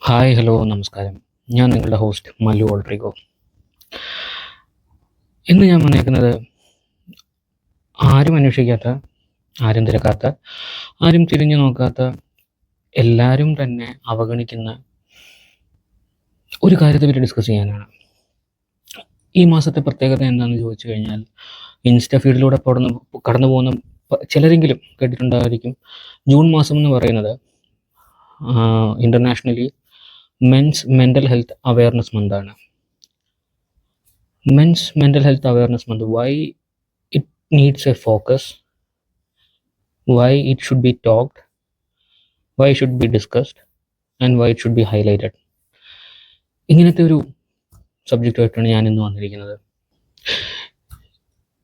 Hi, hello, നമസ്കാരം. ഞാൻ നിങ്ങളുടെ ഹോസ്റ്റ് മല്ലു ഓൾട്രിഗോ. ഇന്ന് ഞാൻ വന്നേക്കുന്നത് ആരും അന്വേഷിക്കാത്ത, ആരും തിരക്കാത്ത, ആരും തിരിഞ്ഞു നോക്കാത്ത, എല്ലാവരും തന്നെ അവഗണിക്കുന്ന ഒരു കാര്യത്തെ പറ്റി ഡിസ്കസ് ചെയ്യാനാണ്. ഈ മാസത്തെ പ്രത്യേകത എന്താണെന്ന് ചോദിച്ചു കഴിഞ്ഞാൽ, ഇൻസ്റ്റ ഫീഡിലൂടെ കടന്നു പോകുന്ന ചിലരെങ്കിലും കേട്ടിട്ടുണ്ടായിരിക്കും. ജൂൺ മാസം എന്ന് പറയുന്നത് internationally men's mental health awareness മന്താണ്. Men's Mental Health Awareness Month. Why it needs a focus, why it should be talked, why it should be discussed, and why it should be highlighted. ഇങ്ങനത്തെ ഒരു സബ്ജക്റ്റുമായിട്ടാണ് ഞാൻ ഇന്ന് വന്നിരിക്കുന്നത്.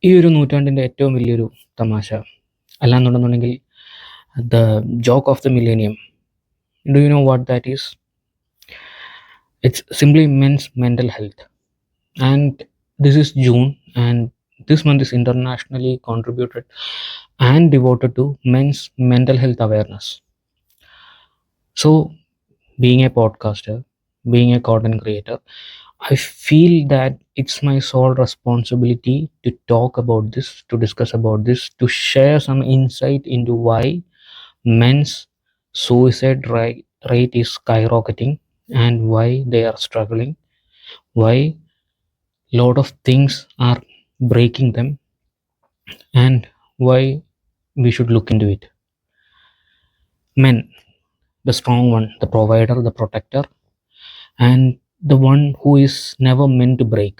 ഈ ഒരു നൂറ്റാണ്ടിൻ്റെ ഏറ്റവും വലിയൊരു തമാശ അല്ലാന്നുണ്ടെന്നുണ്ടെങ്കിൽ the joke of the millennium. Do you know what that is? It's simply men's mental health. And this is June, and this month is internationally contributed and devoted to men's mental health awareness. So, being a podcaster, being a content creator, I feel that it's my sole responsibility to talk about this, to discuss about this, to share some insight into why men's suicide rate is skyrocketing and why they are struggling, why lot of things are breaking them, and why we should look into it. Men, the strong one, the provider, the protector, and the one who is never meant to break.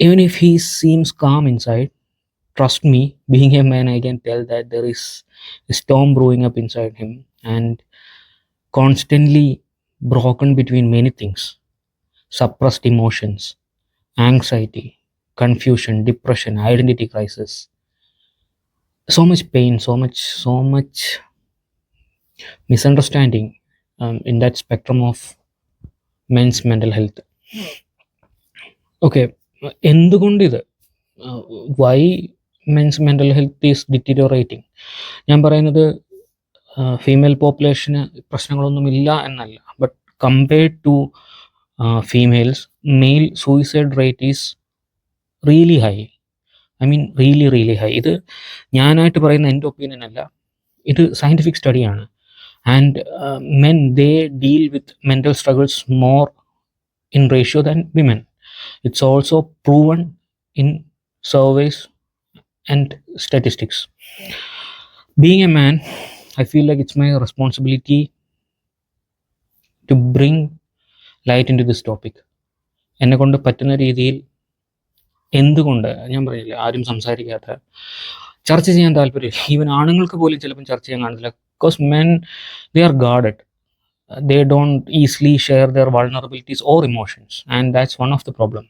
Even if he seems calm inside, trust me, being a man, I can tell that there is a storm brewing up inside him, and constantly broken between many things: suppressed emotions, anxiety, confusion, depression, identity crisis. So much pain, so much misunderstanding in that spectrum of men's mental health. Okay, എന്തുകൊണ്ടിത്, why men's mental health is deteriorating? ഞാൻ പറയുന്നത് female പോപ്പുലേഷന് പ്രശ്നങ്ങളൊന്നുമില്ല എന്നല്ല, but compared to females, male suicide rate is really high. I mean really high. ഇത് ഞാനായിട്ട് പറയുന്ന എൻ്റെ opinion അല്ല, ഇത് സയൻറ്റിഫിക് സ്റ്റഡിയാണ്. And men, they deal with mental struggles more in ratio than women. It's also proven in surveys and statistics. Being a man, I feel like it's my responsibility to bring light into this topic. എന്നെ കൊണ്ട് പറ്റുന്ന രീതിയിൽ എന്തുകൊണ്ട്, ഞാൻ പറഞ്ഞില്ല, ആരും സംസാരിക്കാത്ത, ചർച്ച ചെയ്യാൻ താല്പര്യമില്ല, ഈവൻ ആണുങ്ങൾക്ക് പോലും ചിലപ്പം ചർച്ച ചെയ്യാൻ കാണത്തില്ല. Because men, they are guarded, they don't easily share their vulnerabilities or emotions, and that's one of the problem.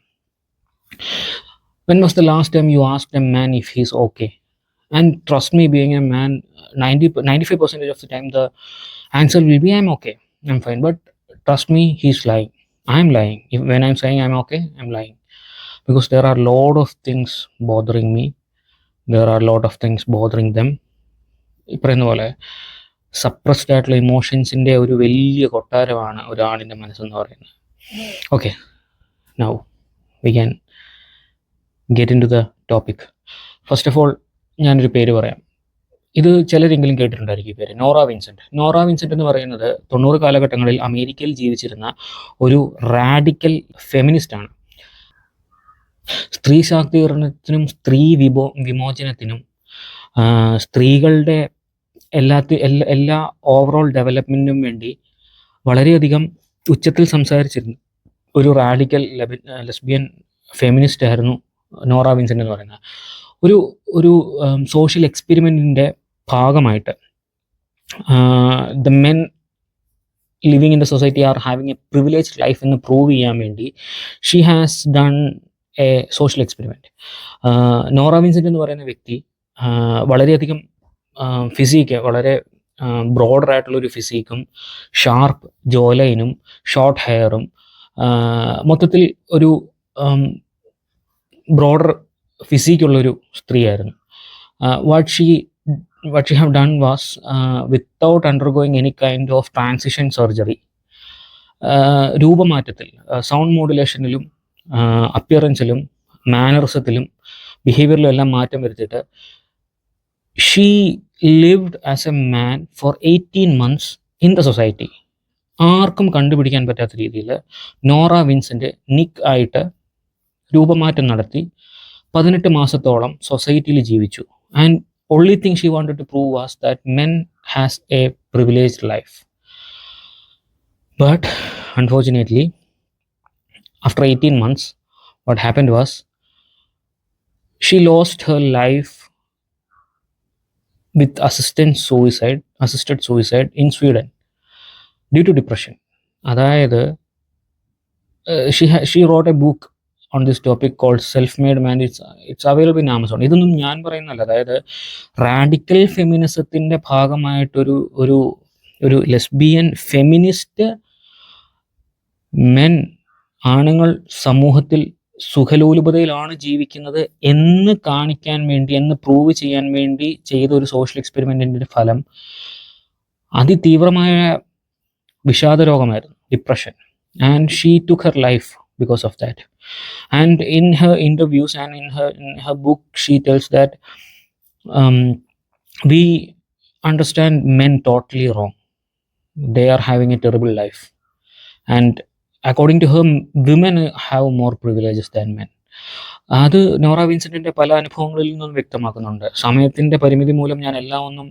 When was the last time you asked a man if he's okay? And trust me, being a man, 95% of the time the answer will be I'm okay, I'm fine. But trust me, he's lying. I'm lying. When I'm saying I'm okay, I'm lying. Because there are a lot of things bothering me. There are a lot of things bothering them. ഈ പറയുന്ന പോലെ suppressed ആയിട്ടുള്ള ഇമോഷൻസിൻ്റെ ഒരു വലിയ കൊട്ടാരമാണ് ഒരാളിൻ്റെ മനസ്സെന്ന് പറയുന്നത്. Okay, now we can get into the topic. First of all ഞാനൊരു പേര് പറയാം. ഇത് ചിലരെങ്കിലും കേട്ടിട്ടുണ്ടായിരിക്കും ഈ പേര്, നോറ വിൻസെൻ്റ്. നോറ വിൻസെൻ്റ് എന്ന് പറയുന്നത് 90 കാലഘട്ടങ്ങളിൽ അമേരിക്കയിൽ ജീവിച്ചിരുന്ന ഒരു റാഡിക്കൽ ഫെമിനിസ്റ്റാണ്. സ്ത്രീ ശാക്തീകരണത്തിനും സ്ത്രീ വിമോചനത്തിനും സ്ത്രീകളുടെ എല്ലാ ഓവറോൾ ഡെവലപ്മെൻറ്റിനും വേണ്ടി വളരെയധികം ഉച്ചത്തിൽ സംസാരിച്ചിരുന്നു ഒരു റാഡിക്കൽ ലെസ്ബിയൻ ഫെമിനിസ്റ്റ് ആയിരുന്നു നോറ വിൻസെൻ്റ് എന്ന് പറയുന്നത്. ഒരു സോഷ്യൽ എക്സ്പെരിമെൻറ്റിൻ്റെ ഭാഗമായിട്ട് the men living in the society are having A privileged life എന്ന് പ്രൂവ് ചെയ്യാൻ വേണ്ടി she has done A social experiment. Nora Vincent എന്ന് പറയുന്ന വ്യക്തി വളരെയധികം ഫിസിക്ക്, വളരെ ബ്രോഡറായിട്ടുള്ളൊരു ഫിസിക്കും ഷാർപ്പ് ജോ ലൈനും ഷോർട്ട് ഹെയറും, മൊത്തത്തിൽ ഒരു ബ്രോഡർ ഫിസിക്കുള്ളൊരു സ്ത്രീയായിരുന്നു. What she what she have done was, without undergoing any kind of transition surgery, രൂപമാറ്റത്തിൽ, സൗണ്ട് മോഡുലേഷനിലും അപ്പിയറൻസിലും മാനറിസത്തിലും ബിഹേവിയറിലും എല്ലാം മാറ്റം വരുത്തിയിട്ട് she lived as a man for 18 months in the society. ആർക്കും കണ്ടുപിടിക്കാൻ പറ്റാത്ത രീതിയിൽ നോറ വിൻസെൻ്റ് നിക്ക് ആയിട്ട് രൂപമാറ്റം നടത്തി 18 മാസത്തോളം സൊസൈറ്റിയിൽ ജീവിച്ചു. And only thing she wanted to prove was that men has a privileged life. But unfortunately, after 18 months, what happened was she lost her life with assisted suicide in Sweden due to depression. അതായത് she wrote a book on this topic called Self-Made Man. It's available in Amazon. ഇതൊന്നും ഞാൻ പറയുന്നല്ല. അതായത് radical ഫെമിനിസത്തിൻ്റെ ഭാഗമായിട്ടൊരു ഒരു lesbian feminist men, ആണുങ്ങൾ സമൂഹത്തിൽ സുഖലോലുപതയിലാണ് ജീവിക്കുന്നത് എന്ന് കാണിക്കാൻ വേണ്ടി, എന്ന് പ്രൂവ് ചെയ്യാൻ വേണ്ടി ചെയ്ത ഒരു സോഷ്യൽ എക്സ്പെരിമെൻറ്റിൻ്റെ ഫലം അതിതീവ്രമായ വിഷാദരോഗമായിരുന്നു, depression. And she took her life because of that. And in her interviews and in her book, she tells that we understand men totally wrong. They are having a terrible life, and according to her, women have more privileges than men. അത് നോറ വിൻസെന്റിന്റെ പല അനുഭവങ്ങളിൽ നിന്നും വ്യക്തമാക്കുന്നുണ്ട്. സമയത്തിന്റെ പരിമിതി മൂലം ഞാൻ എല്ലാം ഒന്നും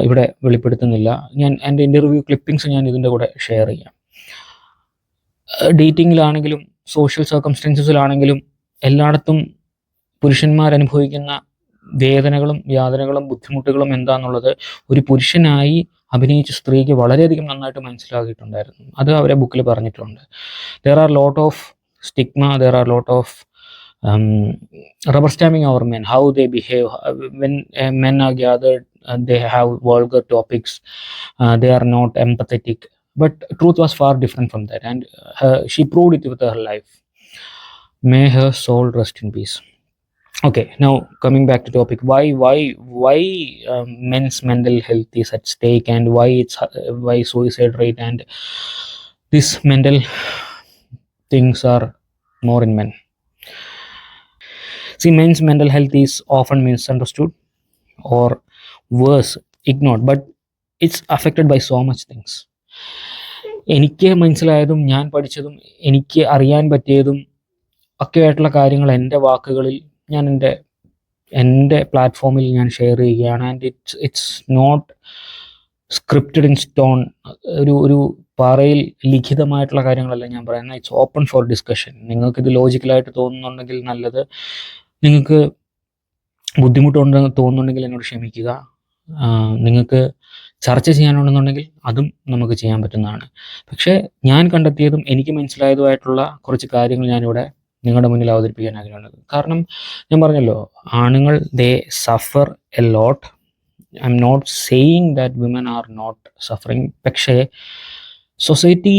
ഇവിടെ വെളിപ്പെടുത്തുന്നില്ല. ഞാൻ എൻ്റെ ഇൻ്റർവ്യൂ ക്ലിപ്പിംഗ്സ് ഞാൻ ഇതിൻ്റെ കൂടെ ഷെയർ ചെയ്യാം. ഡേറ്റിങ്ങിലാണെങ്കിലും സോഷ്യൽ സർക്കംസ്റ്റൻസസിലാണെങ്കിലും എല്ലായിടത്തും പുരുഷന്മാരനുഭവിക്കുന്ന വേദനകളും യാതനകളും ബുദ്ധിമുട്ടുകളും എന്താണെന്നുള്ളത് ഒരു പുരുഷനായി അഭിനയിച്ച സ്ത്രീക്ക് വളരെയധികം നന്നായിട്ട് മനസ്സിലാക്കിയിട്ടുണ്ടായിരുന്നു. അത് അവരെ ബുക്കിൽ പറഞ്ഞിട്ടുണ്ട്. There are lot of stigma, there are lot of rubber stamping over men, how they behave when men are gathered, they have vulgar topics, they are not empathetic. But truth was far different from that, and she proved it with her life. May her soul rest in peace. Okay, now coming back to topic, why men's mental health is at stake, and why suicide rate and these mental things are more in men. See, men's mental health is often misunderstood or worse, ignored, but it's affected by so much things. എനിക്ക് മനസ്സിലായതും ഞാൻ പഠിച്ചതും എനിക്ക് അറിയാൻ പറ്റിയതും ഒക്കെ ആയിട്ടുള്ള കാര്യങ്ങൾ എൻ്റെ വാക്കുകളിൽ ഞാൻ എൻ്റെ പ്ലാറ്റ്ഫോമിൽ ഞാൻ ഷെയർ ചെയ്യുകയാണ്. And it's not scripted in stone. ഒരു പാറയിൽ ലിഖിതമായിട്ടുള്ള കാര്യങ്ങളല്ല ഞാൻ പറയുന്നത്. It's open for discussion. നിങ്ങൾക്കിത് ലോജിക്കലായിട്ട് തോന്നുന്നുണ്ടെങ്കിൽ നല്ലത്, നിങ്ങൾക്ക് ബുദ്ധിമുട്ടുണ്ടെന്ന് തോന്നുന്നുണ്ടെങ്കിൽ എന്നോട് ക്ഷമിക്കുക. നിങ്ങൾക്ക് ചർച്ച ചെയ്യാനുണ്ടെന്നുണ്ടെങ്കിൽ അതും നമുക്ക് ചെയ്യാൻ പറ്റുന്നതാണ്. പക്ഷേ ഞാൻ കണ്ടെത്തിയതും എനിക്ക് മനസ്സിലായതുമായിട്ടുള്ള കുറച്ച് കാര്യങ്ങൾ ഞാനിവിടെ നിങ്ങളുടെ മുന്നിൽ അവതരിപ്പിക്കാൻ ആഗ്രഹമുള്ളത്. കാരണം ഞാൻ പറഞ്ഞല്ലോ, ആണുങ്ങൾ they suffer a lot. I'm not saying that women are not suffering. പക്ഷേ society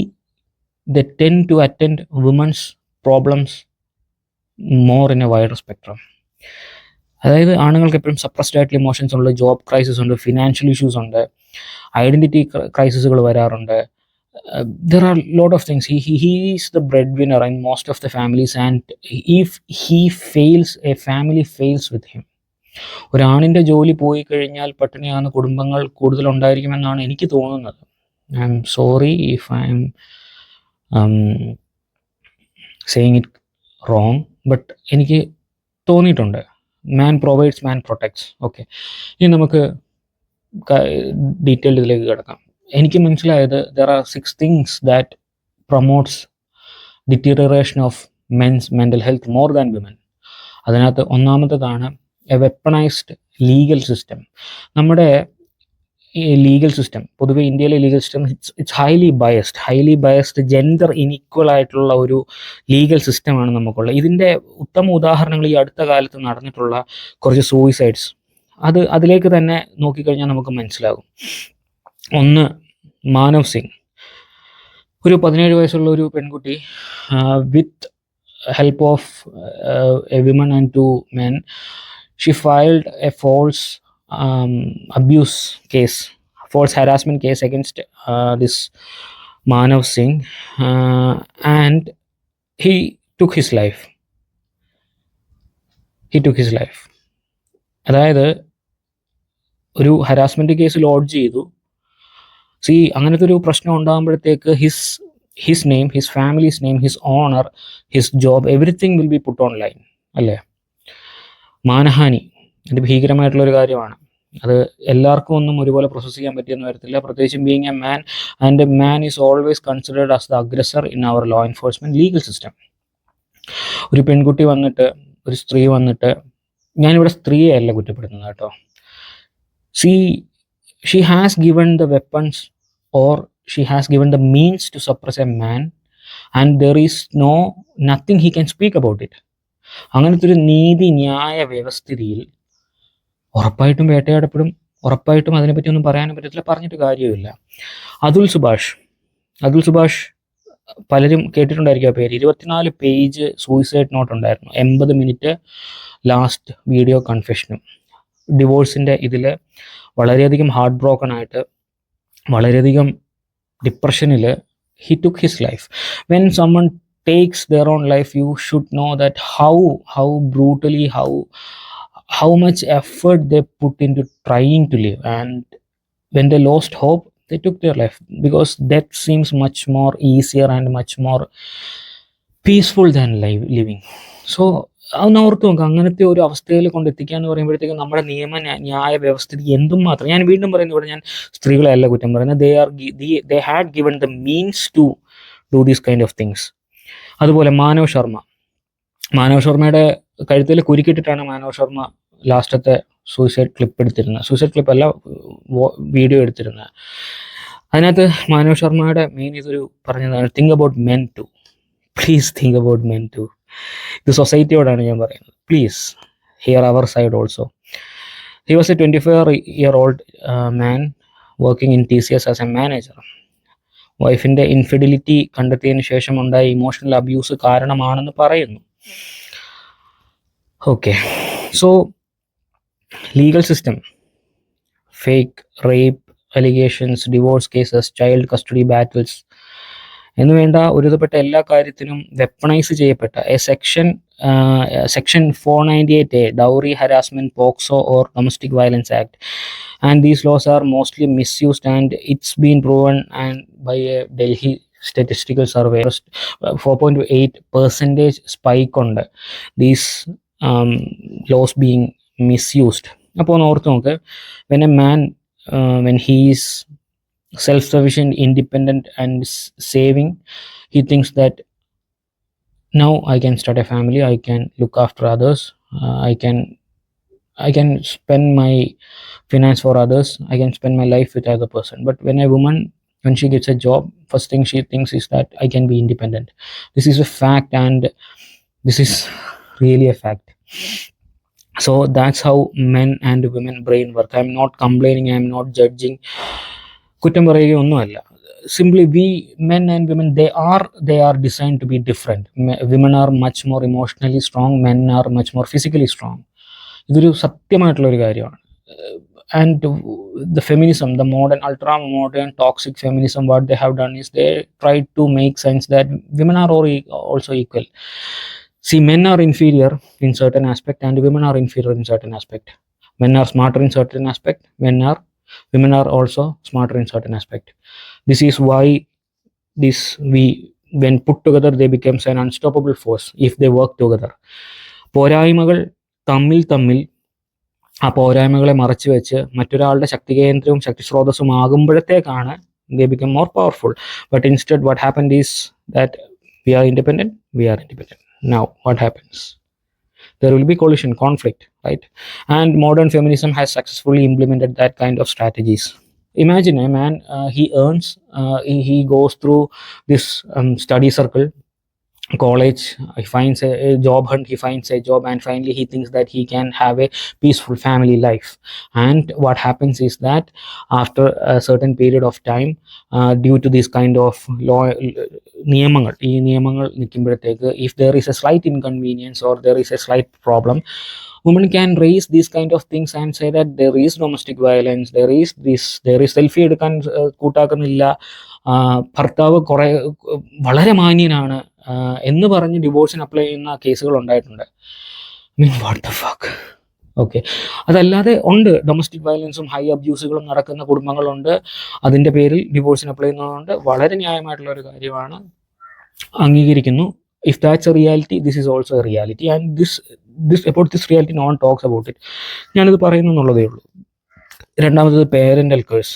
the tend to attend women's problems more in a wider spectrum. അതായത് ആണുങ്ങൾക്ക് എപ്പോഴും സപ്രസ്ഡ് ആയിട്ടുള്ള ഇമോഷൻസ് ഉണ്ട്, ജോബ് ക്രൈസിസ് ഉണ്ട്, ഫിനാൻഷ്യൽ ഇഷ്യൂസ് ഉണ്ട്, identity ക്രൈസിസുകൾ വരാറുണ്ട്. There are a lot of things. He is the breadwinner in most of the families, and if he fails, a family fails with him. ഒരാണിൻ്റെ ജോലി പോയി കഴിഞ്ഞാൽ പട്ടിണിയാകുന്ന കുടുംബങ്ങൾ കൂടുതൽ ഉണ്ടായിരിക്കുമെന്നാണ് എനിക്ക് തോന്നുന്നത്. I am sorry if I M saying it wrong, but എനിക്ക് തോന്നിയിട്ടുണ്ട്. മാൻ provides, മാൻ protects. Okay, ഇനി നമുക്ക് ഡീറ്റെയിൽഡ് ഇതിലേക്ക് കിടക്കാം. എനിക്ക് മനസ്സിലായത് there are 6 things that promotes deterioration of men's mental health more than women. അതിനകത്ത് ഒന്നാമത്തേതാണ് എ വെപ്പണൈസ്ഡ് ലീഗൽ സിസ്റ്റം. നമ്മുടെ ഈ ലീഗൽ സിസ്റ്റം, പൊതുവെ ഇന്ത്യയിലെ legal system it's highly biased gender unequal ആയിട്ടുള്ള ഒരു ലീഗൽ സിസ്റ്റമാണ് നമുക്കുള്ളത്. ഇതിൻ്റെ ഉത്തമ ഉദാഹരണങ്ങൾ ഈ അടുത്ത കാലത്ത് നടന്നിട്ടുള്ള കുറച്ച് സൂയിസൈഡ്സ്, അതിലേക്ക് തന്നെ നോക്കിക്കഴിഞ്ഞാൽ നമുക്ക് മനസ്സിലാകും. ഒന്ന്, മാനവ് സിംഗ്, ഒരു 17 വയസ്സുള്ള ഒരു പെൺകുട്ടി with help of a women and 2 men, she filed a false abuse case, false harassment case against this Manav Singh, and he took his life. അതായത് ഒരു ഹരാസ്മെന്റ് കേസ് ലോഡ്ജ് ചെയ്തു. അങ്ങനത്തെ ഒരു പ്രശ്നം ഉണ്ടാകുമ്പോഴത്തേക്ക് his name, his family's name, his honour, his job, everything will be put on line അല്ലേ? മാനഹാനി അത് ഭീകരമായിട്ടുള്ളൊരു കാര്യമാണ്. അത് എല്ലാവർക്കും ഒന്നും ഒരുപോലെ പ്രോസസ് ചെയ്യാൻ പറ്റിയെന്ന് വരത്തില്ല, പ്രത്യേകിച്ചും being a man, and a man is always considered as the aggressor in our law enforcement legal system. ഒരു പെൺകുട്ടി വന്നിട്ട്, ഒരു സ്ത്രീ വന്നിട്ട്, ഞാനിവിടെ സ്ത്രീയെ അല്ല കുറ്റപ്പെടുത്തുന്നത് കേട്ടോ, she has given the weapons or she has given the means to suppress a man, and there is nothing he can speak about it. അങ്ങനത്തെ ഒരു നീതി ന്യായ വ്യവസ്ഥിതിയിൽ ഉറപ്പായിട്ടും വേട്ടയാടപ്പെടും, ഉറപ്പായിട്ടും അതിനെപ്പറ്റി ഒന്നും പറയാനും പറ്റത്തില്ല, പറഞ്ഞിട്ട് കാര്യമില്ല. അതുൽ സുഭാഷ് പലരും കേട്ടിട്ടുണ്ടായിരിക്കും ആ പേര്. 24 പേജ് സൂയിസൈഡ് നോട്ട് ഉണ്ടായിരുന്നു, 80 മിനിറ്റ് ലാസ്റ്റ് വീഡിയോ കൺഫെഷനും. ഡിവോഴ്സിൻ്റെ ഇതിൽ വളരെയധികം ഹാർട്ട് ബ്രോക്കൺ ആയിട്ട്, വളരെയധികം ഡിപ്രഷനിൽ he took his life. When someone takes their own life, you should know that how brutally, how much effort they put into trying to live, and when they lost hope, they took their life, because death seems much more easier and much more peaceful than living. So അതൊന്ന് ഓർത്ത് നോക്കുക. അങ്ങനത്തെ ഒരു അവസ്ഥയിൽ കൊണ്ടെത്തിക്കുക എന്ന് പറയുമ്പോഴത്തേക്കും നമ്മുടെ നിയമ ന്യായ വ്യവസ്ഥിതി എന്തും മാത്രം, ഞാൻ വീണ്ടും പറയുന്നത്, ഇവിടെ ഞാൻ സ്ത്രീകളെ അല്ല കുറ്റം പറയുന്നത്, they had given the means to do these kind of things. അതുപോലെ മാനവ് ശർമ്മയുടെ കഴുത്തിൽ കുരുക്കിട്ടിട്ടാണ് മാനവ് ശർമ്മ ലാസ്റ്റത്തെ സൂയിസൈഡ് ക്ലിപ്പ് എടുത്തിരുന്നത്. സൂയിസൈഡ് ക്ലിപ്പ് അല്ല, വീഡിയോ എടുത്തിരുന്നത്. അതിനകത്ത് മാനവ് ശർമ്മയുടെ മെയിൻ ഇതൊരു പറഞ്ഞതാണ്, think about men too, please think about men too. ഇത് സൊസൈറ്റിയോടാണ് ഞാൻ പറയുന്നത്. Please hear our side also. He was a 24-year-old man working in TCS as a manager. വൈഫിൻ്റെ ഇൻഫിഡിലിറ്റി കണ്ടെത്തിയതിന് ശേഷം ഉണ്ടായ ഇമോഷണൽ അബ്യൂസ് കാരണമാണെന്ന് പറയുന്നു. Okay, so legal system, fake rape allegations, divorce cases, child custody battles എന്ന് വേണ്ട ഒരുവിധപ്പെട്ട എല്ലാ കാര്യത്തിനും വെപ്പണൈസ് ചെയ്യപ്പെട്ട section 498A, dowry harassment, POCSO or domestic violence act, and these laws are mostly misused, and it's been proven and by a Delhi statistical survey 4.8% spike on these laws being misused. അപ്പോൾ ഓർത്ത് നോക്ക്, when a man when he is self-sufficient, independent and saving, he thinks that now I can start a family, I can look after others, I can spend my finance for others, I can spend my life with other person. But when a woman, when she gets a job, first thing she thinks is that I can be independent. This is a fact, and this is really a fact. So that's how men and women brain work. I'm not complaining, I'm not judging, കുറ്റം പറയുകയൊന്നുമല്ല. Simply we men and women, they are designed to be different. Women are much more emotionally strong, men are much more physically strong. ഇതൊരു സത്യമായിട്ടുള്ളൊരു കാര്യമാണ്. And the feminism, the modern, ultra modern toxic feminism, what they have done is they tried to make sense that women are also equal. See, men are inferior in certain aspect and women are inferior in certain aspect. Men are smarter in certain aspect, women are also smarter in certain aspect. This is why when put together, they becomes an unstoppable force if they work together. പോരായ്മകൾ തമ്മിൽ ആ പോരായ്മകളെ മറച്ചു വെച്ച് മറ്റൊരാളുടെ ശക്തി കേന്ദ്രവും ശക്തി സ്രോതസ്സും ആകുമ്പോഴത്തേക്കാണ് they become more powerful. But instead what happened is that we are independent. Now what happens? There will be collision, conflict, right? And modern feminism has successfully implemented that kind of strategies. Imagine a man, he earns, he goes through this study circle, college, he finds a job hunt, he finds a job, and finally he thinks that he can have a peaceful family life. And what happens is that after a certain period of time, due to this kind of law, നിയമങ്ങൾ ഈ നിയമങ്ങൾ നിൽക്കുമ്പോഴത്തേക്ക്, if there is a slight inconvenience or there is a slight problem, women can raise these kind of things and say that there is domestic violence, there is this, there is selfie എടുക്കാൻ കൂട്ടാക്കുന്നില്ല, ഭർത്താവ് കുറെ വളരെ മാന്യനാണ് എന്ന് പറഞ്ഞ് ഡിവോഴ്സിന് apply ചെയ്യുന്ന കേസുകൾ ഉണ്ടായിട്ടുണ്ട്. Mean what the fuck. Okay, അതല്ലാതെ ഉണ്ട്, ഡൊമസ്റ്റിക് വയലൻസും ഹൈ അബ്യൂസുകളും നടക്കുന്ന കുടുംബങ്ങളുണ്ട്, അതിൻ്റെ പേരിൽ ഡിവോഴ്സിന് അപ്ലൈ ചെയ്യുന്നതുകൊണ്ട് വളരെ ന്യായമായിട്ടുള്ള ഒരു കാര്യമാണ്, അംഗീകരിക്കുന്നു. If that's a reality, this is also a reality, and this about this reality no one talks about it. ഞാനിത് പറയുന്നു എന്നുള്ളതേ ഉള്ളൂ. രണ്ടാമത്തത് പേരൻ്റൽ കേഴ്സ്.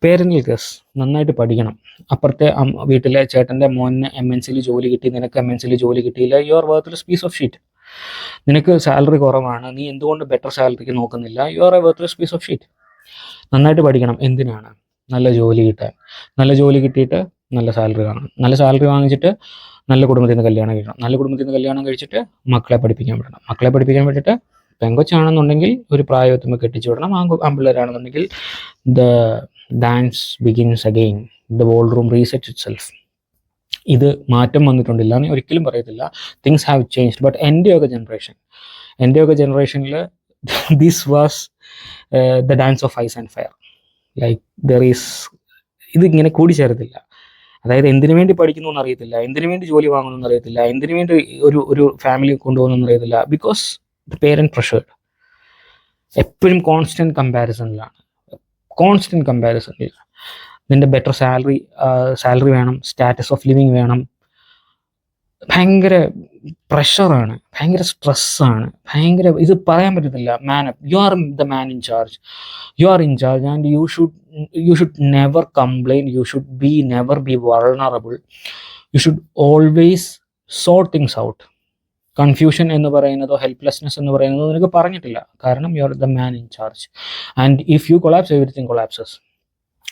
പേരൻ്റൽ കേസ് നന്നായിട്ട് പഠിക്കണം. അപ്പുറത്തെ വീട്ടിലെ ചേട്ടൻ്റെ മോന് MNC ജോലി കിട്ടി, നിനക്ക് MNC ജോലി കിട്ടിയില്ല, you are worth piece of shit. നിനക്ക് സാലറി കുറവാണ്, നീ എന്തുകൊണ്ട് ബെറ്റർ സാലറിക്ക് നോക്കുന്നില്ല, you are a worth piece of shit. നന്നായിട്ട് പഠിക്കണം. എന്തിനാണ്? നല്ല ജോലി കിട്ടാൻ. നല്ല ജോലി കിട്ടിയിട്ട് നല്ല സാലറി വാങ്ങണം. നല്ല സാലറി വാങ്ങിച്ചിട്ട് നല്ല കുടുംബത്തിൽ നിന്ന് കല്യാണം കഴിക്കണം. നല്ല കുടുംബത്തിൽ നിന്ന് കല്യാണം കഴിച്ചിട്ട് മക്കളെ പഠിപ്പിക്കാൻ വിടണം. മക്കളെ പഠിപ്പിക്കാൻ വിട്ടിട്ട് പെങ്കൊച്ചാണെന്നുണ്ടെങ്കിൽ ഒരു പ്രായത്തുമ്പോൾ കെട്ടിച്ചു വിടണം. ആൺപിള്ളേരാണെന്നുണ്ടെങ്കിൽ the dance begins again, the ballroom reset itself. ഇത് മാറ്റം വന്നിട്ടുണ്ടില്ല എന്ന് ഒരിക്കലും പറയത്തില്ല. Things have changed. ബട്ട് എൻ്റെയൊക്കെ ജനറേഷനിൽ this was the dance of ice and fire. Like there is, ഇതിങ്ങനെ കൂടിച്ചേരത്തില്ല. അതായത് എന്തിനു വേണ്ടി പഠിക്കുന്നു എന്നറിയത്തില്ല, എന്തിനു വേണ്ടി ജോലി വാങ്ങുന്നു എന്നറിയത്തില്ല, എന്തിനു വേണ്ടി ഒരു ഫാമിലി കൊണ്ടുപോകുന്നു എന്നറിയത്തില്ല. Because the parent pressured. എപ്പോഴും കോൺസ്റ്റൻറ്റ് കമ്പാരിസണിലാണ്. നിൻ്റെ ബെറ്റർ സാലറി വേണം, സ്റ്റാറ്റസ് ഓഫ് ലിവിങ് വേണം. ഭയങ്കര പ്രഷറാണ്, ഭയങ്കര സ്ട്രെസ്സാണ്, ഭയങ്കര ഇത് പറയാൻ പറ്റത്തില്ല. You are the man in charge, and you should never complain, you should never be vulnerable, you should always sort things out. Confusion എന്ന് പറയുന്നതോ ഹെൽപ്ലെസ്നെസ് എന്ന് പറയുന്നതോ നിനക്ക് പറഞ്ഞിട്ടില്ല, കാരണം you are the man in charge. And if you collapse, everything collapses.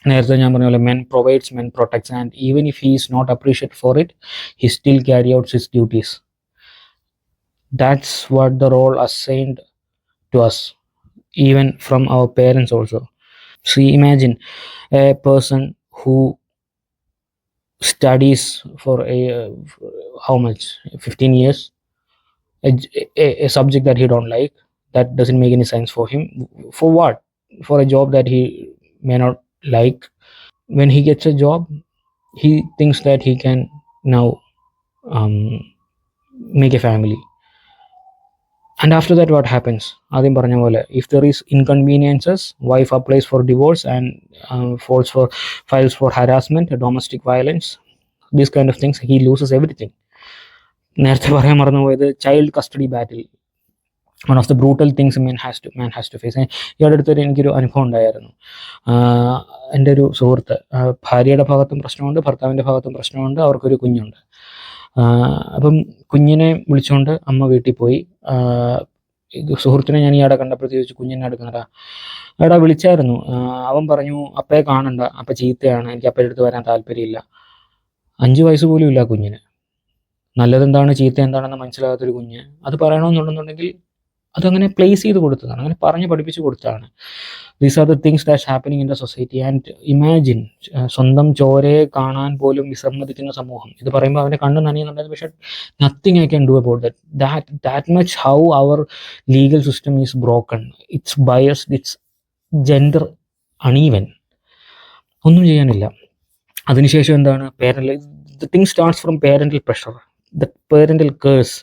നേരത്തെ ഞാൻ പറഞ്ഞ പോലെ men provides, men protects, and even if he is not appreciate for it, he still carry out his duties. That's what the role assigned to us, even from our parents also. See, imagine a person who studies for how much, 15 years, a subject that he don't like, that doesn't make any sense for him. For what? For a job that he may not like. When he gets a job, he thinks that he can now make a family. And after that, what happens? ആദ്യം പറഞ്ഞ പോലെ, if there is inconveniences, wife applies for divorce and files for harassment, domestic violence, these kind of things. He loses everything. നേരത്തെ പറയാൻ മറന്നുപോയത്, child custody battle, one of the brutal things man has to face. ഇയാളുടെ അടുത്തൊരു എനിക്കൊരു അനുഭവം ഉണ്ടായിരുന്നു. എൻ്റെ ഒരു സുഹൃത്ത്, ഭാര്യയുടെ ഭാഗത്തും പ്രശ്നമുണ്ട്, ഭർത്താവിൻ്റെ ഭാഗത്തും പ്രശ്നമുണ്ട്, അവർക്കൊരു കുഞ്ഞുണ്ട്. അപ്പം കുഞ്ഞിനെ വിളിച്ചുകൊണ്ട് അമ്മ വീട്ടിൽ പോയി. സുഹൃത്തിനെ ഞാൻ ഈയിടെ കണ്ടപ്പോൾ ചോദിച്ചു, കുഞ്ഞിനെ എടുക്കുന്നടാ? എടാ വിളിച്ചായിരുന്നു. അവൻ പറഞ്ഞു, അപ്പയെ കാണണ്ട, അപ്പ ചീത്തയാണ്, എനിക്ക് അപ്പയുടെ അടുത്ത് വരാൻ താല്പര്യമില്ല. 5 വയസ്സ് പോലും ഇല്ല കുഞ്ഞിന്. നല്ലതെന്താണ് ചീത്ത എന്താണെന്ന് മനസ്സിലാകാത്തൊരു കുഞ്ഞ്. അത് പറയണമെന്നുണ്ടെന്നുണ്ടെങ്കിൽ അതങ്ങനെ പ്ലേസ് ചെയ്ത് കൊടുത്തതാണ്, അങ്ങനെ പറഞ്ഞ് പഠിപ്പിച്ച് കൊടുത്തതാണ്. These are the things that's happening in the society. And imagine, സ്വന്തം ചോരയെ കാണാൻ പോലും വിസമ്മതിക്കുന്ന സമൂഹം. ഇത് പറയുമ്പോൾ അവൻ്റെ കണ്ണ് നനയുന്നുണ്ടായിരുന്നു, പക്ഷേ nothing I can do about that much how our legal system is broken. It's biased, it's gender uneven. ഒന്നും ചെയ്യാനില്ല. അതിനുശേഷം എന്താണ്? The thing starts from parental pressure, the parental curse.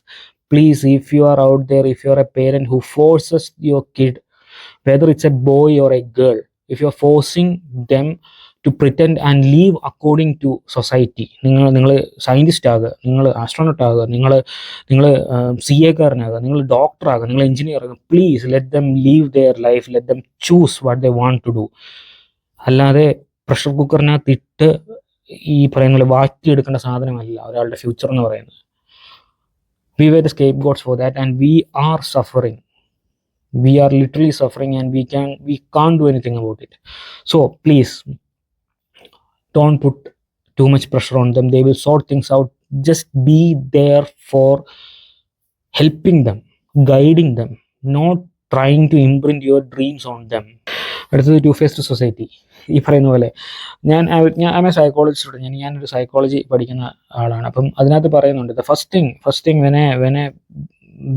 Please, if you are out there, if you are a parent who forces your kid, whether it's a boy or a girl, if you are forcing them to pretend and live according to society, നിങ്ങൾ scientist ആകുക, നിങ്ങൾ astronaut ആകുക, നിങ്ങൾ CA കാരനാകുക, നിങ്ങൾ doctor ആകുക, നിങ്ങൾ engineer ആകുക, please let them live their life, let them choose what they want to do. അല്ലാതെ പ്രഷർ കുക്കറിനകത്ത് ഇട്ട് ഈ പറയുന്ന വാറ്റിയെടുക്കേണ്ട സാധനമല്ല ഒരാളുടെ ഫ്യൂച്ചർ എന്ന് പറയുന്നത്. We were the scapegoats for that, and we are suffering. We are literally suffering, and we can't do anything about it. So please don't put too much pressure on them. They will sort things out just be there for helping them, guiding them, not trying to imprint your dreams on them. അടുത്തത് to faced society. ഈ പറയുന്ന പോലെ ഞാൻ I psychology student, ഞാനൊരു psychology പഠിക്കുന്ന ആളാണ്. അപ്പം അതിനകത്ത് പറയുന്നുണ്ട് the first thing when a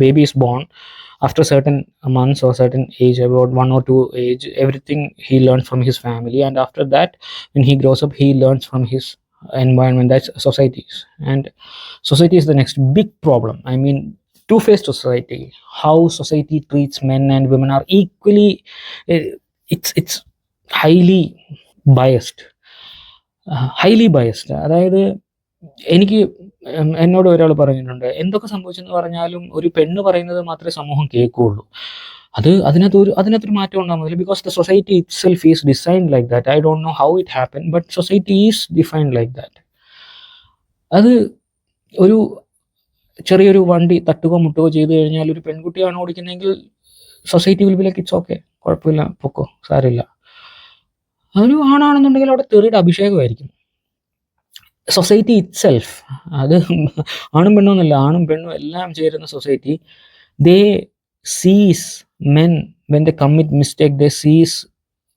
baby is born, after certain months or certain age, about 1 or 2 age, everything he learns from his family, and after that when he grows up he learns from his environment, that's societies. And society is the next big problem. I mean, two-faced society, how society treats men and women are equally, it's highly biased, അതായത് എനിക്ക് എന്നോട് ഒരാൾ പറഞ്ഞിട്ടുണ്ട്, എന്തൊക്കെ സംഭവിച്ചെന്ന് പറഞ്ഞാലും ഒരു പെണ്ണ് പറയുന്നത് മാത്രമേ സമൂഹം കേൾക്കുകയുള്ളൂ. അതിനകത്തൊരു മാറ്റം ഉണ്ടാകുന്നില്ല. Because the society itself is designed like that. I don't know how it happen, but society is defined like that. അത് ഒരു ചെറിയൊരു വണ്ടി തട്ടുകയോ മുട്ടുകയോ ചെയ്തു കഴിഞ്ഞാൽ ഒരു പെൺകുട്ടിയാണ് ഓടിക്കുന്നതെങ്കിൽ society will be like it's okay, കുഴപ്പമില്ല, പൊക്കോ, സാരമില്ല. ഒരു ആണാണെന്നുണ്ടെങ്കിൽ അവിടെ തെറിയുടെ അഭിഷേകമായിരിക്കും. സൊസൈറ്റി ഇറ്റ് സെൽഫ്, അത് ആണും പെണ്ണും എന്നല്ല, ആണും പെണ്ണും എല്ലാം ചേരുന്ന സൊസൈറ്റി, ദേ സീസ് men when they commit mistake, they seize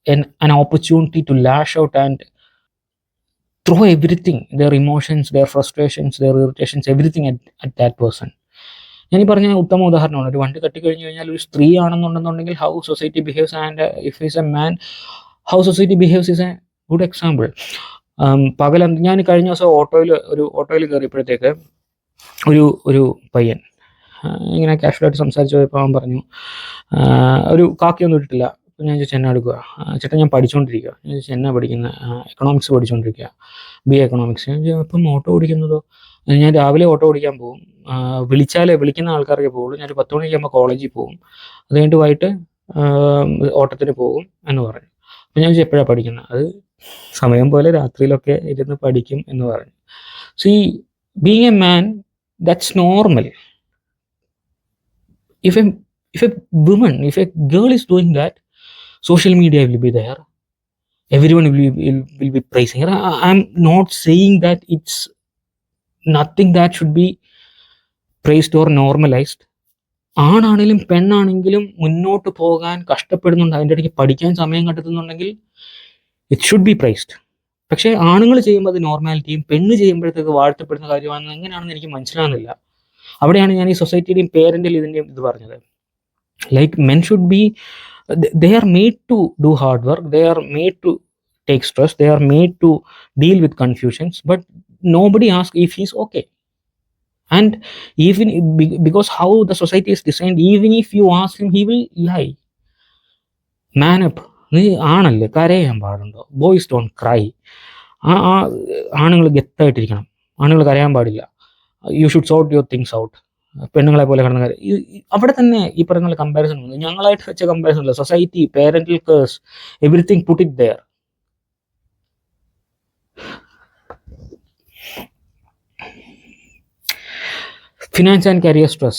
an opportunity to lash out and throw everything, their emotions, their frustrations, their irritations, everything at that person. ഞാൻ ഈ പറഞ്ഞ ഉത്തമ ഉദാഹരണമാണ്. ഒരു വണ്ടി തട്ടിക്കഴിഞ്ഞു കഴിഞ്ഞാൽ ഒരു സ്ത്രീ ആണെന്നുണ്ടെന്നുണ്ടെങ്കിൽ how society behaves, and if is a man how society behaves is a good example. ഞാൻ കഴിഞ്ഞ ദിവസം ഓട്ടോയിൽ കയറിയപ്പോഴത്തേക്ക് ഒരു പയ്യൻ ഇങ്ങനെ കാഷ്വലായിട്ട് സംസാരിച്ച് പോയപ്പോൾ അവൻ പറഞ്ഞു, ഒരു കാക്കിയൊന്നും ഇട്ടിട്ടില്ല. അപ്പോൾ ഞാൻ ചോദിച്ചു എന്നാ എടുക്കുക? ചേട്ടാ ഞാൻ പഠിച്ചുകൊണ്ടിരിക്കുക. ഞാൻ ചോദിച്ചു എന്നാ പഠിക്കുന്നത്? എക്കണോമിക്സ് പഠിച്ചുകൊണ്ടിരിക്കുക, BA എക്കണോമിക്സ്. ഞാൻ ചോദിച്ചു അപ്പം ഓട്ടോ ഓടിക്കുന്നതോ? ഞാൻ രാവിലെ ഓട്ടോ ഓടിക്കാൻ പോകും, വിളിക്കുന്ന ആൾക്കാർക്ക് പോകുള്ളൂ. ഞാനൊരു 10 മണിയാകുമ്പോൾ കോളേജിൽ പോകും, അത് കഴിഞ്ഞിട്ട് വൈകിട്ട് ഓട്ടത്തിന് പോകും എന്ന് പറഞ്ഞു. അപ്പം ഞാൻ ചോദിച്ചു എപ്പോഴാണ് പഠിക്കുന്നത്? അത് സമയം പോലെ രാത്രിയിലൊക്കെ ഇരുന്ന് പഠിക്കും എന്ന് പറഞ്ഞു. See, being a man, that's normal. If a woman, if a girl is doing that, social media will be there, everyone will be praising her. I'm not saying that it's nothing that should be praised or normalized. ആണാണെങ്കിലും പെണ്ണാണെങ്കിലും മുന്നോട്ട് പോകാൻ കഷ്ടപ്പെടുന്നുണ്ട്, അതിൻ്റെ ഇടയ്ക്ക് പഠിക്കാൻ സമയം കണ്ടെത്തുന്നുണ്ടെങ്കിൽ it should be priced. പക്ഷേ ആണുങ്ങൾ ചെയ്യുമ്പോൾ അത് നോർമാലിറ്റിയും പെണ്ണ് ചെയ്യുമ്പോഴത്തേക്ക് വാഴ്ത്തപ്പെടുന്ന കാര്യമാണെന്ന് എങ്ങനെയാണെന്ന് എനിക്ക് മനസ്സിലാകുന്നില്ല. അവിടെയാണ് ഞാൻ ഈ സൊസൈറ്റിയുടെയും പേരൻ്റെയും ഇതിൻ്റെയും ഇത് പറഞ്ഞത്. Like men should be, they are made to do hard work, they are made to take stress, they are made to deal with confusions, but nobody ask if he's okay. And even because how the society is designed, even if you ask him, he will lie. Man up, നീ ആണല്ലേ, കരയാൻ പാടുണ്ടോ? Boys don't cry. ആണുങ്ങൾ ഗെത്തായിട്ടിരിക്കണം, ആണുങ്ങൾ കരയാൻ പാടില്ല. You should sort your things out. പെണ്ണുങ്ങളെ പോലെ കിടന്ന കാര്യം അവിടെ തന്നെ ഈ പറയുന്ന കമ്പാരിസൺ ഉണ്ട്. ഞങ്ങളായിട്ട് വെച്ച കമ്പാരിസൺ അല്ല, society, parental curse, everything put it there. Finance and career stress.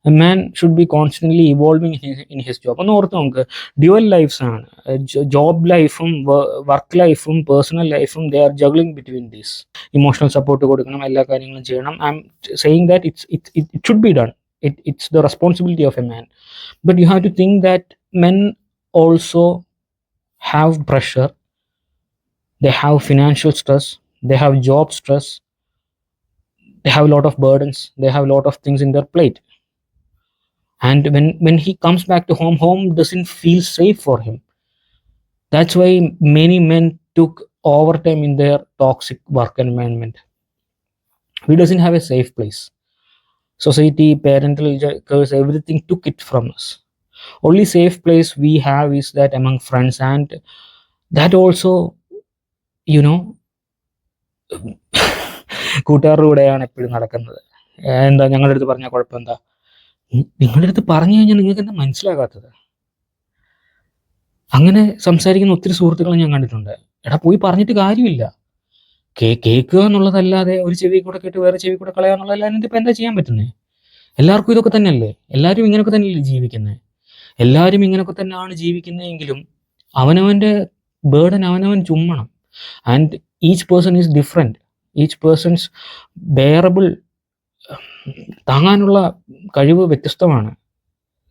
A man should be constantly evolving in his job. ഒന്ന് ഓർത്ത് നമുക്ക്, ഡ്യുവൽ ലൈഫ്സ് ആണ്. ജോബ് ലൈഫും വർക്ക് ലൈഫും പേഴ്സണൽ ലൈഫും they are juggling between these. Emotional support കൊടുക്കണം, എല്ലാ കാര്യങ്ങളും ചെയ്യണം. I am saying that it should be done. It's the responsibility of a man. But you have to think that men also have pressure. They have financial stress. They have job stress. They have a lot of burdens. They have a lot of things in their plate. And when he comes back to home doesn't feel safe for him. That's why many men took overtime in their toxic work environment. He doesn't have a safe place. Society, parental curse, everything took it from us. Only safe place we have is that among friends, and that also, you know, കൂട്ടുകാരുടെ കൂടെയാണ് എപ്പോഴും നടക്കുന്നത്. എന്താ ഞങ്ങളുടെ അടുത്ത് പറഞ്ഞാൽ കുഴപ്പം എന്താ? നിങ്ങളുടെ അടുത്ത് പറഞ്ഞു കഴിഞ്ഞാൽ നിങ്ങൾക്ക് എന്താ മനസ്സിലാകാത്തത്? അങ്ങനെ സംസാരിക്കുന്ന ഒത്തിരി സുഹൃത്തുക്കളെ ഞാൻ കണ്ടിട്ടുണ്ട്. എടാ പോയി പറഞ്ഞിട്ട് കാര്യമില്ല, കേൾക്കുക എന്നുള്ളതല്ലാതെ ഒരു ചെവി കൂടെ കേട്ട് വേറെ ചെവി കൂടെ കളയുക എന്നുള്ളതല്ലാതെ ഇതിപ്പോൾ എന്താ ചെയ്യാൻ പറ്റുന്നത്? എല്ലാവർക്കും ഇതൊക്കെ തന്നെയല്ലേ, എല്ലാവരും ഇങ്ങനെയൊക്കെ തന്നെയല്ലേ ജീവിക്കുന്നത്. എല്ലാവരും ഇങ്ങനെയൊക്കെ തന്നെയാണ് ജീവിക്കുന്നതെങ്കിലും അവനവൻ്റെ ബേർഡൻ അവനവൻ ചുമ്മണം. And each person is different. Each person's bearable താങ്ങാനുള്ള കഴിവ് വ്യത്യസ്തമാണ്.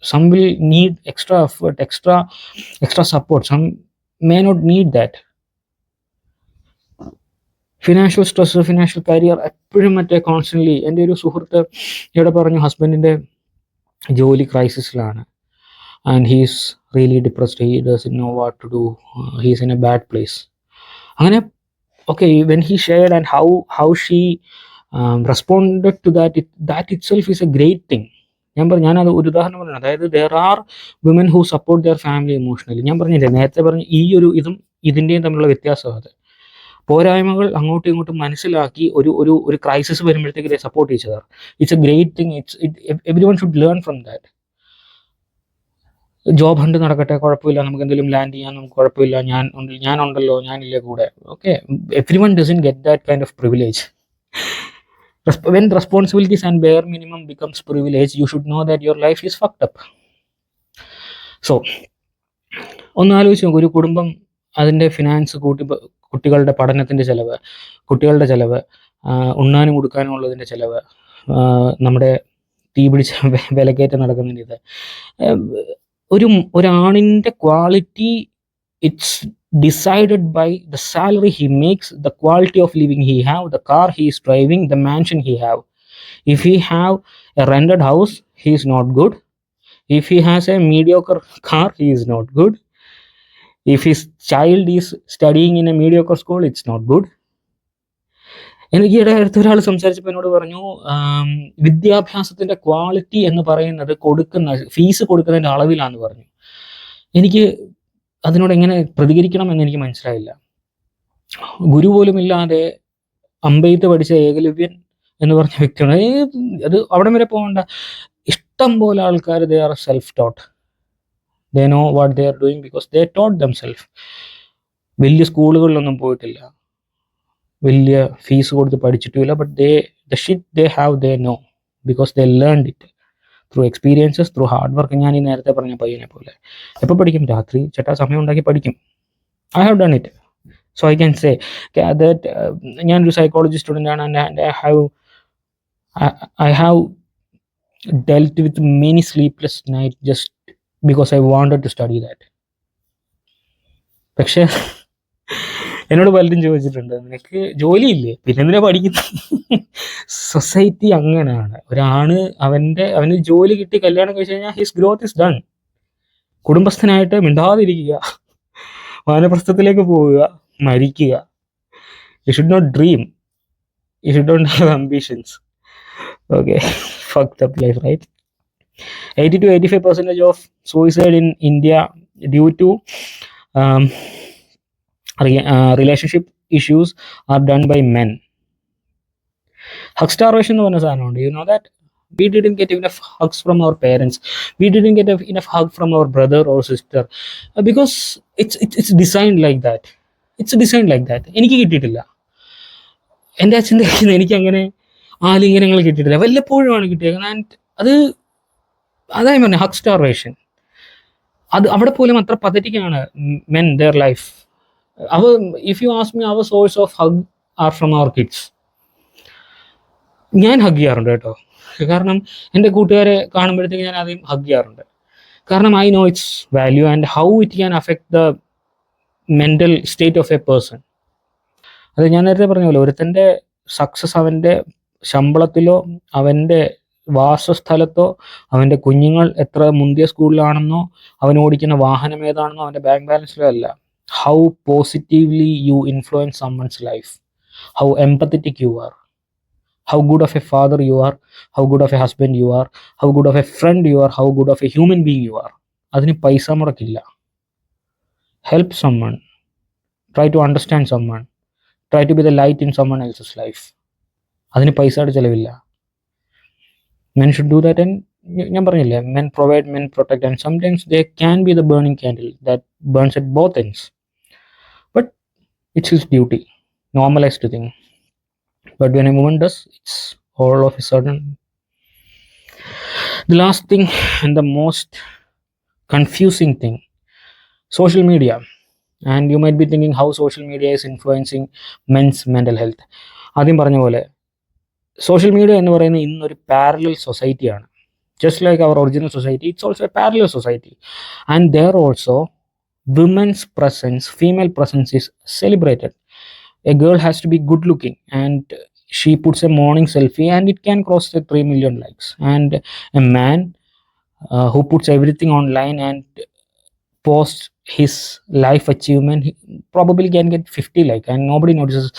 Some will need extra effort, extra support, some may not need that. Financial stress, financial career എപ്പോഴും കോൺസ്റ്റൻ്റ്ലി. എൻ്റെ ഒരു സുഹൃത്ത് ഇവിടെ പറഞ്ഞു ഹസ്ബൻഡിൻ്റെ ജോലി ക്രൈസിസിലാണ്, and he's really depressed, he doesn't know what to do, he's in a bad place. അങ്ങനെ okay, when he shared and how she responded to that itself is A great thing. ഞാനത് ഒരു ഉദാഹരണം പറഞ്ഞു. അതായത് there are women who support there family emotionally. ഞാൻ പറഞ്ഞില്ലേ നേരത്തെ പറഞ്ഞ ഈ ഒരു ഇതിൻ്റെയും തമ്മിലുള്ള വ്യത്യാസം. അത് പോരായ്മകൾ അങ്ങോട്ടും ഇങ്ങോട്ടും മനസ്സിലാക്കി ഒരു ക്രൈസിസ് വരുമ്പോഴത്തേക്ക് support each other. It's A great thing. Every one should learn from that. Job hunt നടക്കട്ടെ, കുഴപ്പമില്ല, നമുക്ക് എന്തെങ്കിലും ലാൻഡ് ചെയ്യാൻ നമുക്ക് കുഴപ്പമില്ല, ഞാനുണ്ടല്ലോ, ഞാനില്ലേ കൂടെ. Okay, every one doesn't get that kind of privilege. When responsibilities and bare minimum becomes privilege, you should know that your life is fucked up. So ഒന്ന് ആലോചിച്ച് നോക്കും, ഒരു കുടുംബം അതിൻ്റെ ഫിനാൻസ് കുട്ടികളുടെ പഠനത്തിൻ്റെ ചിലവ്, കുട്ടികളുടെ ചിലവ്, ഉണ്ണാനും കൊടുക്കാനും ഉള്ളതിൻ്റെ ചിലവ്, നമ്മുടെ തീ പിടിച്ച വിലക്കയറ്റം നടക്കുന്നതിൻ്റെ ഇത്, ഒരാണിൻ്റെ quality it's decided by the salary he makes, the quality of living he have, the car he is driving, the mansion he have. If he have a rented house, he is not good. If he has a mediocre car, he is not good. If his child is studying in a mediocre school, it's not good. എനിക്ക് അടുത്തൊരാൾ സംസാരിച്ചപ്പോൾ എന്നോട് പറഞ്ഞു, വിദ്യാഭ്യാസത്തിൻ്റെ quality എന്ന് പറയുന്നത് fees കൊടുക്കുന്നതിൻ്റെ അളവിലാണെന്ന് പറഞ്ഞു. എനിക്ക് അതിനോട് എങ്ങനെ പ്രതികരിക്കണം എന്ന് എനിക്ക് മനസ്സിലായില്ല. ഗുരു പോലും ഇല്ലാതെ അമ്പെയ്ത്ത് പഠിച്ച ഏകലവ്യൻ എന്ന് പറഞ്ഞ വ്യക്തിയാണ്. അത് അവിടെ വരെ പോകണ്ട. ഇഷ്ടം പോലെ ആൾക്കാർ they are self taught, they know what they are doing because they taught themselves. വലിയ സ്കൂളുകളിലൊന്നും പോയിട്ടില്ല, വലിയ ഫീസ് കൊടുത്ത് പഠിച്ചിട്ടുമില്ല, but the shit they have they know because they learned it through experiences, through hard work. ഞാൻ ഈ നേരത്തെ പറഞ്ഞ പയ്യനെ പോലെ എപ്പോൾ പഠിക്കും? രാത്രി സമയം ഉണ്ടാക്കി പഠിക്കും. I have done it. So I can say that ഞാനൊരു സൈക്കോളജി സ്റ്റുഡൻ്റ് ആണ്, and I have dealt with many sleepless night just because I wanted to study that. പക്ഷേ എന്നോട് പലരും ചോദിച്ചിട്ടുണ്ട്, നിനക്ക് ജോലിയില്ലേ, പിന്നെ എന്തിനാ പഠിക്കുന്നത്? സൊസൈറ്റി അങ്ങനെയാണ്. അവന് ജോലി കിട്ടി കല്യാണം കഴിച്ച് കഴിഞ്ഞാൽ ഹിസ് ഗ്രോത്ത് ഇസ് ഡൺ. കുടുംബസ്ഥനായിട്ട് മിണ്ടാതിരിക്കുക, വാനപ്രസ്ഥത്തിലേക്ക് പോവുക, മരിക്കുക. You should not dream, you should not have ambitions. Okay, fucked up life, right? 80 to 85% of suicide in India due to relationship issues are done by men. Hug starvation എന്ന് പറഞ്ഞ സാധനമുണ്ട്. You know that? We didn't get enough hugs from our parents. We didn't get enough hug from our brother or sister because it's designed like that. It's designed like that. എനിക്ക് കിട്ടിയിട്ടില്ല. എൻ്റെ അച്ഛൻ എനിക്ക് അങ്ങനെ ആലിംഗനങ്ങൾ കിട്ടിയിട്ടില്ല, വല്ലപ്പോഴുമാണ് കിട്ടിയത്. അതായി പറഞ്ഞ ഹഗ് സ്റ്റാർവേഷൻ. അവിടെ പോലും അത്ര പതറ്റിക്കാണ് men their life. If you ask me, our source of hug are from our kids. ഞാൻ ഹഗ് ചെയ്യാറുണ്ട് കേട്ടോ, കാരണം എൻ്റെ കൂട്ടുകാരെ കാണുമ്പോഴത്തേക്ക് ഞാൻ ആദ്യം ഹഗ് ചെയ്യാറുണ്ട്. കാരണം I know it's value and how it can affect the mental state of A person. അത് ഞാൻ നേരത്തെ പറഞ്ഞ പോലെ ഒരുത്തൻ്റെ സക്സസ് അവൻ്റെ ശമ്പളത്തിലോ അവൻ്റെ വാസസ്ഥലത്തോ അവൻ്റെ കുഞ്ഞുങ്ങൾ എത്ര മുന്തിയ സ്കൂളിലാണെന്നോ അവൻ ഓടിക്കുന്ന വാഹനം ഏതാണെന്നോ അവൻ്റെ ബാങ്ക് ബാലൻസിലോ അല്ല. How positively you influence someone's life, how empathetic you are, how good of a father you are, how good of a husband you are, how good of a friend you are, how good of a human being you are. അതിന് പൈസ മുടക്കില്ല. Help someone, try to understand someone, try to be the light in someone else's life. അതിന് പൈസയുടെ ചിലവില്ല. Men should do that, and ഞാൻ പറഞ്ഞില്ലേ, men provide, men protect, and sometimes they can be the burning candle that burns at both ends. But it's his duty, normalized thing. But when a woman does, it's all of a sudden. The last thing and the most confusing thing, social media. And you might be thinking how social media is influencing men's mental health. ആദ്യം പറഞ്ഞ പോലെ social media എന്ന് പറയുന്നത് ഇന്നൊരു parallel സൊസൈറ്റിയാണ്. Just like our original society, it's also a parallel society. And there also women's presence, female presence is celebrated. A girl has to be good looking and she puts a morning selfie and it can cross the 3 million likes. And a man who puts everything online and posts his life achievement, he probably can get 50 like and nobody notices.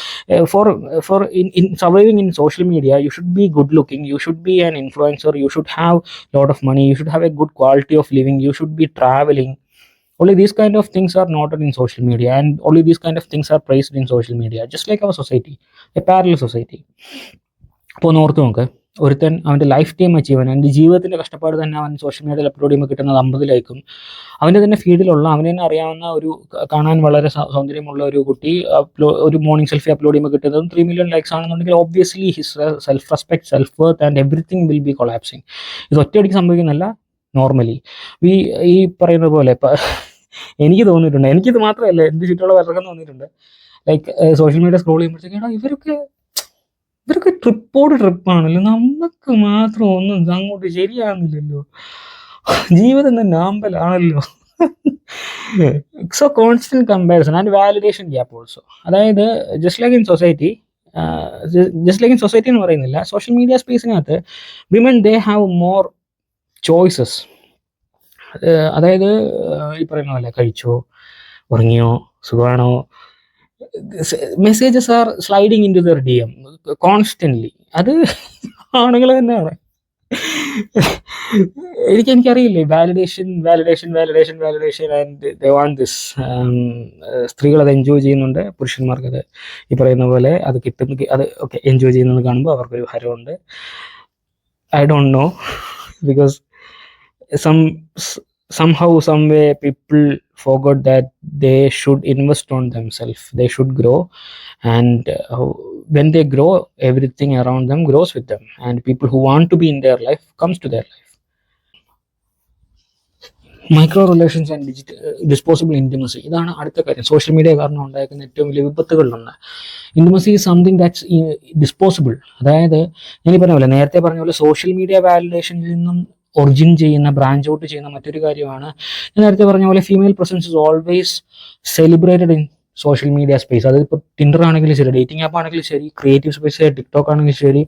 For in surviving in social media, you should be good looking, you should be an influencer, you should have a lot of money, you should have a good quality of living, you should be traveling. Only these kind of things are noted in social media, and only these kind of things are praised in social media, just like our society, a parallel society. അപ്പോൾ ഒന്ന് ഓർത്ത് നോക്ക്, ഒരുത്തൻ അവൻ്റെ life time achievement, അവൻ്റെ ജീവിതത്തിൻ്റെ കഷ്ടപ്പാട് തന്നെ അവൻ സോഷ്യൽ മീഡിയയിൽ അപ്ലോഡ് ചെയ്യുമ്പോൾ കിട്ടുന്നത് 50 ലൈക്കും, അവൻ്റെ തന്നെ ഫീൽഡിലുള്ള അവനെ തന്നെ അറിയാവുന്ന ഒരു കാണാൻ വളരെ സൗന്ദര്യമുള്ള ഒരു കുട്ടി ഒരു മോർണിംഗ് സെൽഫി അപ്ലോഡ് ചെയ്യുമ്പോൾ കിട്ടുന്നതും 3 million ലൈക്സ് ആണെന്നുണ്ടെങ്കിൽ obviously his self respect, self worth and everything will B collapsing. ഇത് ഒറ്റയടിക്ക് സംഭവിക്കുന്നല്ല. നോർമലി ഈ പറയുന്ന പോലെ എനിക്ക് തോന്നിയിട്ടുണ്ട്, എനിക്കിത് മാത്രമല്ല എൻ്റെ ചുറ്റുള്ള പലർക്കും തോന്നിയിട്ടുണ്ട്. ലൈക്ക് സോഷ്യൽ മീഡിയ സ്ക്രോൾ ചെയ്യുമ്പോഴത്തേക്കാണ് ഇവരൊക്കെ ട്രിപ്പാണല്ലോ, നമുക്ക് മാത്രം ഒന്നും അങ്ങോട്ട് ശരിയാകുന്നില്ലല്ലോ, ജീവിതം തന്നെ ആമ്പലാണല്ലോ. So constant comparison and validation gap also. അതായത് ജസ്റ്റ് ലൈക്ക് ഇൻ സൊസൈറ്റി എന്ന് പറയുന്നില്ല, സോഷ്യൽ മീഡിയ സ്പേസിനകത്ത് women they have more choices. അതായത് ഈ പറയുന്ന പോലെ കഴിച്ചോ, ഉറങ്ങിയോ, സുഖമാണോ, messages are sliding in to their DM constantly. അത് ആണുങ്ങൾ തന്നെയാണ്. എനിക്കറിയില്ലേ, validation and they want this. സ്ത്രീകൾ അത് എൻജോയ് ചെയ്യുന്നുണ്ട്, പുരുഷന്മാർക്കത് ഈ പറയുന്ന പോലെ അത് കിട്ടുന്ന അത് ഓക്കെ എൻജോയ് ചെയ്യുന്നത് കാണുമ്പോൾ അവർക്കൊരു ഹരമുണ്ട്. I don't know, because somehow, some way, people forgot that they should invest on themselves, they should grow, and when they grow, everything around them grows with them, and people who want to be in their life comes to their life. Micro relations and disposable intimacy, ഇതാണ് അടുത്ത കാര്യം. Social media കാരണം ഉണ്ടായിരിക്കുന്ന ഏറ്റവും വലിയ വിപത്തുകളിലൊന്ന്. Intimacy is something that's disposable. അതായത് ഞാൻ പറഞ്ഞ പോലെ, നേരത്തെ പറഞ്ഞ പോലെ, സോഷ്യൽ മീഡിയ വാലിഡേഷനിൽ നിന്നും ഒറിജിൻ ചെയ്യുന്ന, ബ്രാഞ്ച് ഔട്ട് ചെയ്യുന്ന മറ്റൊരു കാര്യമാണ് ഞാൻ നേരത്തെ പറഞ്ഞ പോലെ female presence is always celebrated in social media space. അതിപ്പോൾ ടിൻഡർ ആണെങ്കിലും ശരി, ഡേറ്റിംഗ് ആപ്പ് ആണെങ്കിലും ശരി, ക്രിയേറ്റീവ് സ്പേസ് ടിക്ടോക്ക് ആണെങ്കിലും ശരി,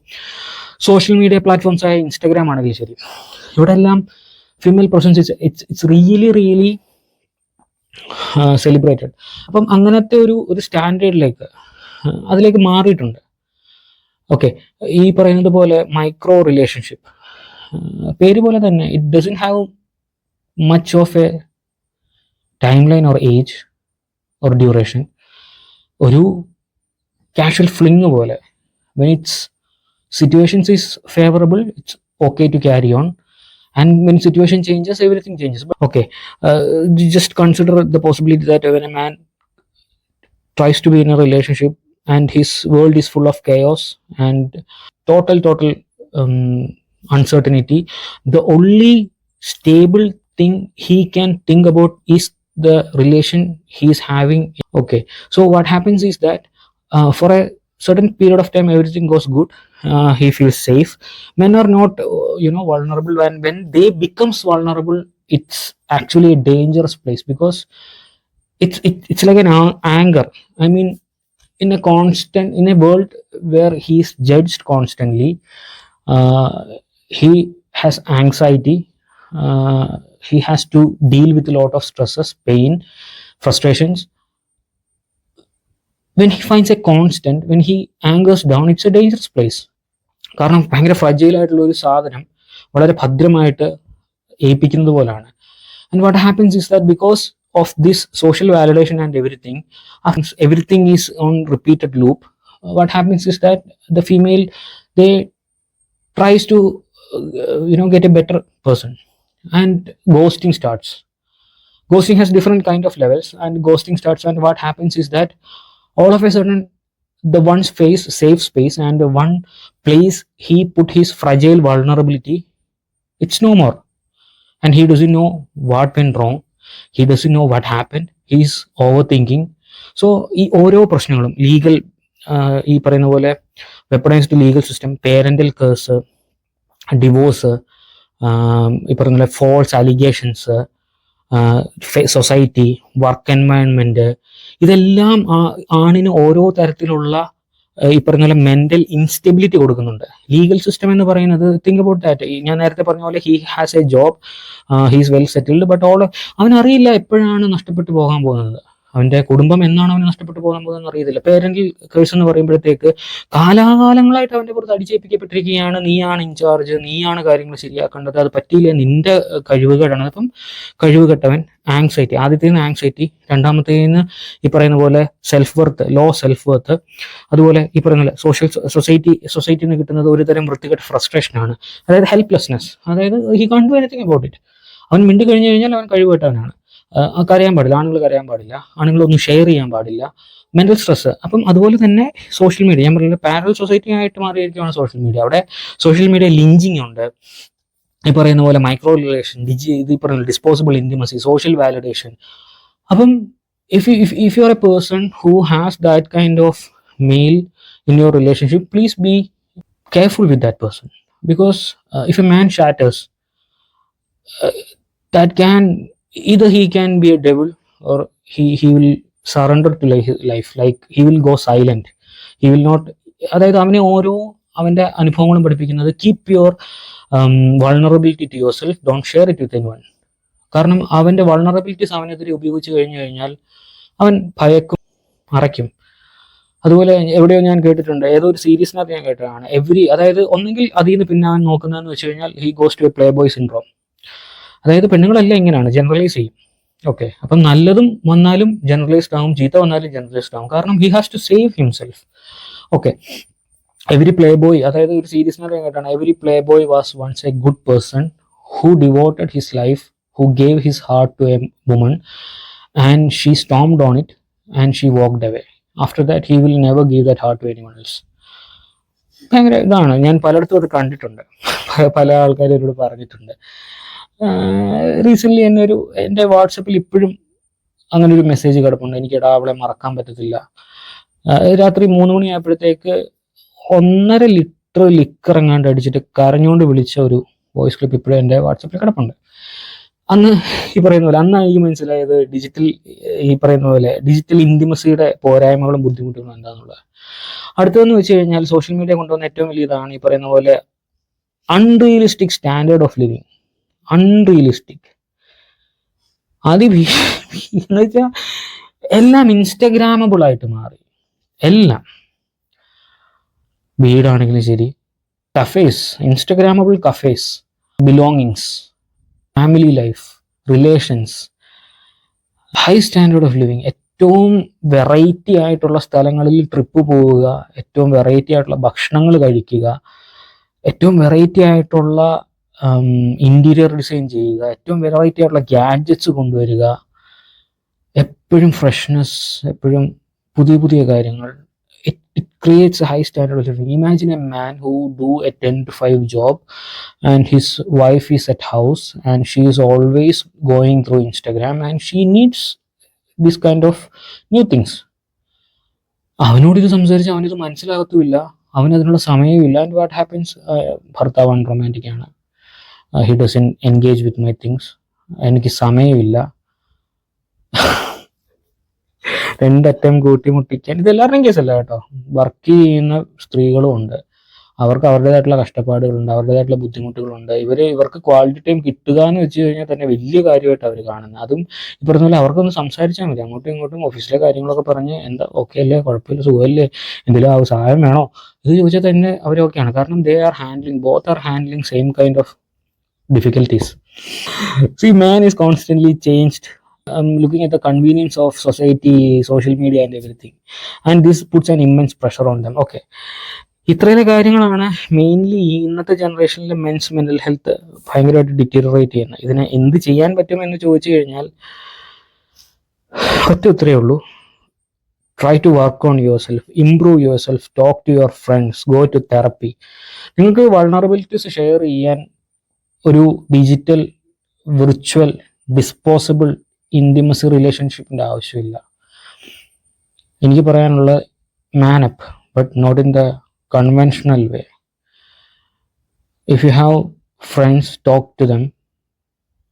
സോഷ്യൽ മീഡിയ പ്ലാറ്റ്ഫോംസ് ആയ ഇൻസ്റ്റഗ്രാം ആണെങ്കിലും ശരി, ഇവിടെ എല്ലാം female presence it's really celebrated. അപ്പം അങ്ങനത്തെ ഒരു സ്റ്റാൻഡേർഡിലേക്ക് അതിലേക്ക് മാറിയിട്ടുണ്ട്. ഓക്കെ, ഈ പറയുന്നത് പോലെ മൈക്രോ റിലേഷൻഷിപ്പ്, പേര് പോലെ തന്നെ, it doesn't have much of a timeline or age or duration. ഒരു കാഷ്വൽ ഫ്ലിങ് പോലെ, when it's situations is favourable, it's okay to carry on, and when situation changes, everything changes. But okay, just consider the possibility that when a man tries to be in a relationship and his world is full of chaos and total uncertainty, the only stable thing he can think about is the relation he is having. Okay, so what happens is that for a certain period of time everything goes good, he feels safe. Men are not vulnerable, and when they becomes vulnerable, it's actually a dangerous place, because it's like an anger. I mean, in a world where he is judged constantly, he has anxiety, he has to deal with a lot of stresses, pain, frustrations. When he finds a constant, when he angers down, it's a dangerous place. കാരണം ഭയങ്കര fragile ആയിട്ടുള്ള ഒരു സാധനം വളരെ ഭദ്രമായിട്ട് ഏൽപ്പിക്കുന്നത് പോലാണ്. And what happens is that because of this social validation and everything is on repeated loop. What happens is that the female, they tries to get a better person, and ghosting starts. Ghosting has different kind of levels, and ghosting starts, and what happens is that all of a sudden the one space, safe space, and the one place he put his fragile vulnerability, it's no more, and he doesn't know what went wrong, he doesn't know what happened, he's overthinking. So ഈ ഓരോ പ്രശ്നങ്ങളും, legal ഈ പറയുന്ന പോലെ weaponised legal system, parental case, divorce, ഈ പറയുന്ന പോലെ false allegations, society, work environment, ഇതെല്ലാം ആണിന് ഓരോ തരത്തിലുള്ള ഈ പറഞ്ഞ പോലെ മെന്റൽ ഇൻസ്റ്റെബിലിറ്റി കൊടുക്കുന്നുണ്ട്. ലീഗൽ സിസ്റ്റം എന്ന് പറയുന്നത്, തിങ്ക് അബൌട്ട് ദാറ്റ്. ഞാൻ നേരത്തെ പറഞ്ഞ പോലെ he has a job, he's well settled, but അവനറിയില്ല എപ്പോഴാണ് നഷ്ടപ്പെട്ടു പോകാൻ പോകുന്നത്, അവന്റെ കുടുംബം എന്നാണ് അവന് നഷ്ടപ്പെട്ടു പോകാൻ പോകുന്നത് അറിയത്തില്ല. പേരന്റൽ കേസ് എന്ന് പറയുമ്പോഴത്തേക്ക് കാലാകാലങ്ങളായിട്ട് അവന്റെ പുറത്ത് അടിച്ചേൽപ്പിക്കപ്പെട്ടിരിക്കുകയാണ്, നീയാണ് ഇൻചാർജ്, നീയാണ് കാര്യങ്ങൾ ശരിയാക്കേണ്ടത്, അത് പറ്റിയില്ല, നിന്റെ കഴിവുകേടാണ്. അപ്പം കഴിവുകെട്ടവൻ, ആങ്സൈറ്റി, ആദ്യത്തേന്ന് ആങ്സൈറ്റി, രണ്ടാമത്തേന്ന് ഈ പറയുന്ന പോലെ self worth, low self worth, അതുപോലെ ഈ പറയുന്ന പോലെ സൊസൈറ്റിയിൽ നിന്ന് കിട്ടുന്നത് ഒരു തരം വൃത്തികെട്ട ഫ്രസ്ട്രേഷനാണ്, അതായത് ഹെൽപ്ലെസ്നെസ്, അതായത് he can't do anything about it. അവൻ മിണ്ടി കഴിഞ്ഞു കഴിഞ്ഞാൽ അവൻ കഴിവുകെട്ടവനാണ്. കരയാൻ പാടില്ല, ആണുങ്ങൾ കരയാൻ പാടില്ല, ആണുങ്ങളൊന്നും ഷെയർ ചെയ്യാൻ പാടില്ല, മെന്റൽ സ്ട്രെസ്. അപ്പം അതുപോലെ തന്നെ സോഷ്യൽ മീഡിയ, ഞാൻ പറഞ്ഞില്ല പാരലൽ സൊസൈറ്റി ആയിട്ട് മാറിയിരിക്കുകയാണ് സോഷ്യൽ മീഡിയ. അവിടെ സോഷ്യൽ മീഡിയ ലിഞ്ചിങ് ഉണ്ട്, ഈ പറയുന്ന പോലെ മൈക്രോ റിലേഷൻ, ഇത് ഈ പറയുന്ന ഡിസ്പോസിബിൾ ഇന്റിമസി, സോഷ്യൽ വാലിഡേഷൻ. അപ്പം if you are a person who has that kind of male in your relationship, please be careful with that person, because if a man shatters, that can either he can be a devil, or he will surrender to life, like he will go silent, he will not. അതായത് അവനെ ഓരോ അവന്റെ അനുഭവങ്ങളും പഠിപ്പിക്കുന്നത് keep your vulnerability to yourself, don't share it with anyone. കാരണം അവന്റെ vulnerabilities അവനെതിരെ ഉപയോഗിച്ച് കഴിഞ്ഞു കഴിഞ്ഞാൽ അവൻ ഭയക്കും, അറയ്ക്കും. അതുപോലെ എവിടെയോ ഞാൻ കേട്ടിട്ടുണ്ട്, ഏതോ ഒരു സീരീസിനകത്ത് ഞാൻ കേട്ടതാണ്, അതായത് ഒന്നെങ്കിൽ അതിൽ നിന്ന് പിന്നെ അവൻ നോക്കുന്നതെന്ന് വെച്ച് കഴിഞ്ഞാൽ he goes to a playboy syndrome. അതായത് പെണ്ണുങ്ങളെല്ലാം ഇങ്ങനെയാണ്, ജനറലൈസ് ചെയ്യും. ഓക്കെ, അപ്പം നല്ലതും വന്നാലും ജനറലൈസ്ഡ് ആവും, ചീത്ത വന്നാലും ജനറലൈസ്ഡ് ആവും, കാരണം he has to save himself. Okay, every playboy, അതായത് ഒരു സീരീസിനകത്ത് ഞാൻ കേട്ടാണ്, every playboy was once a good person who devoted his life, who gave his heart to a woman, and she stormed on it and she walked away. After that he will never give that heart to anyone else. ഭയങ്കര ഇതാണ്, ഞാൻ പലയിടത്തും അത് കണ്ടിട്ടുണ്ട്, പല ആൾക്കാരും എന്നോട് പറഞ്ഞിട്ടുണ്ട്. റീസെൻ്റ്ലി എൻ്റെ വാട്സപ്പിൽ ഇപ്പോഴും അങ്ങനെ ഒരു മെസ്സേജ് കിടപ്പുണ്ട്, എനിക്കിടാ അവളെ മറക്കാൻ പറ്റത്തില്ല. രാത്രി 3 മണിയായപ്പോഴത്തേക്ക് 1.5 ലിറ്റർ ലിക്കർ എങ്ങാണ്ട് അടിച്ചിട്ട് കരഞ്ഞുകൊണ്ട് വിളിച്ച ഒരു വോയിസ് ക്ലിപ്പ് ഇപ്പോഴും എൻ്റെ വാട്സപ്പിൽ കിടപ്പുണ്ട്. അന്ന് ഈ പറയുന്ന പോലെ, അന്നാണ് എനിക്ക് മനസ്സിലായത് ഈ പറയുന്ന പോലെ ഡിജിറ്റൽ ഇന്റിമസിയുടെ പോരായ്മകളും ബുദ്ധിമുട്ടുകളും എന്താണെന്നുള്ളത്. അടുത്തതെന്ന് വെച്ച് കഴിഞ്ഞാൽ സോഷ്യൽ മീഡിയ കൊണ്ടുവന്ന ഏറ്റവും വലിയ ഇതാണ് ഈ പറയുന്ന പോലെ unrealistic standard of living. Unrealistic എന്ന് വെച്ചാൽ എല്ലാം ഇൻസ്റ്റഗ്രാമബിൾ ആയിട്ട് മാറി. എല്ലാം, വീടാണെങ്കിലും ശരി, cafes, Instagrammable cafes, belongings, family life, relations, high standard of living. ഏറ്റവും വെറൈറ്റി ആയിട്ടുള്ള സ്ഥലങ്ങളിൽ ട്രിപ്പ് പോവുക, ഏറ്റവും വെറൈറ്റി ആയിട്ടുള്ള ഭക്ഷണങ്ങൾ കഴിക്കുക, ഏറ്റവും വെറൈറ്റി ആയിട്ടുള്ള ഇൻറ്റീരിയർ ഡിസൈൻ ചെയ്യുക, ഏറ്റവും വെറൈറ്റി ആയിട്ടുള്ള ഗാഡ്ജറ്റ്സ് കൊണ്ടുവരിക, എപ്പോഴും ഫ്രഷ്നെസ്, എപ്പോഴും പുതിയ പുതിയ കാര്യങ്ങൾ. It creates a high standard of living. Imagine a man who do a 10 to 5 job and his wife is at house and she is always going through Instagram and she needs this kind of new things. അവനോട് ഇത് സംസാരിച്ച് അവനിത് മനസ്സിലാകത്തുമില്ല, അവനതിനുള്ള സമയമില്ല. And what happens, ഭർത്താവ് unromantic ആണ്, he doesn't engage with my things, എനിക്ക് സമയമില്ല, 2 അറ്റം കൂട്ടിമുട്ടിക്കാൻ. ഇത് എല്ലാവരുടെയും കേസല്ല കേട്ടോ, വർക്ക് ചെയ്യുന്ന സ്ത്രീകളും ഉണ്ട്, അവർക്ക് അവരുടേതായിട്ടുള്ള കഷ്ടപ്പാടുകളുണ്ട്, അവരുടേതായിട്ടുള്ള ബുദ്ധിമുട്ടുകളുണ്ട്. ഇവർക്ക് ക്വാളിറ്റി ടൈം കിട്ടുക എന്ന് വെച്ച് കഴിഞ്ഞാൽ തന്നെ വലിയ കാര്യമായിട്ട് അവർ കാണുന്നത്. അതും ഈ പറഞ്ഞ പോലെ അവർക്കൊന്ന് സംസാരിച്ചാൽ മതി, അങ്ങോട്ടും ഇങ്ങോട്ടും ഓഫീസിലെ കാര്യങ്ങളൊക്കെ പറഞ്ഞ് എന്താ ഓക്കെ അല്ലേ, കുഴപ്പമില്ല, സുഖമല്ലേ, എന്തെങ്കിലും സഹായം വേണോ, ഇത് ചോദിച്ചാൽ തന്നെ അവർ ഓക്കെയാണ്. കാരണം both are handling same kind of difficulties. See, man is constantly changed, looking at the convenience of society, social media and everything, and this puts an immense pressure on them. Okay, ഇത്രയും കാര്യങ്ങളാണ് mainly ഇന്നത്തെ ജനറേഷനിലെ men's mental health ഭയങ്കരമായിട്ട് deteriorate ചെയ്യുന്നത്. ഇതിനെ എന്ത് ചെയ്യാൻ പറ്റുമെന്ന് ചോദിച്ചു കഴിഞ്ഞാൽ ഒറ്റ ഉത്തരേ ഉള്ളൂ, try to work on yourself, improve yourself, talk to your friends, go to therapy. നിങ്ങൾക്ക് വൾണറബിലിറ്റീസ് ഷെയർ ചെയ്യാൻ ഒരു ഡിജിറ്റൽ വിർച്വൽ ഡിസ്പോസിബിൾ ഇൻറ്റിമസി റിലേഷൻഷിപ്പിൻ്റെ ആവശ്യമില്ല. എനിക്ക് പറയാനുള്ള man up, but not in the conventional way. If you have friends, talk to them.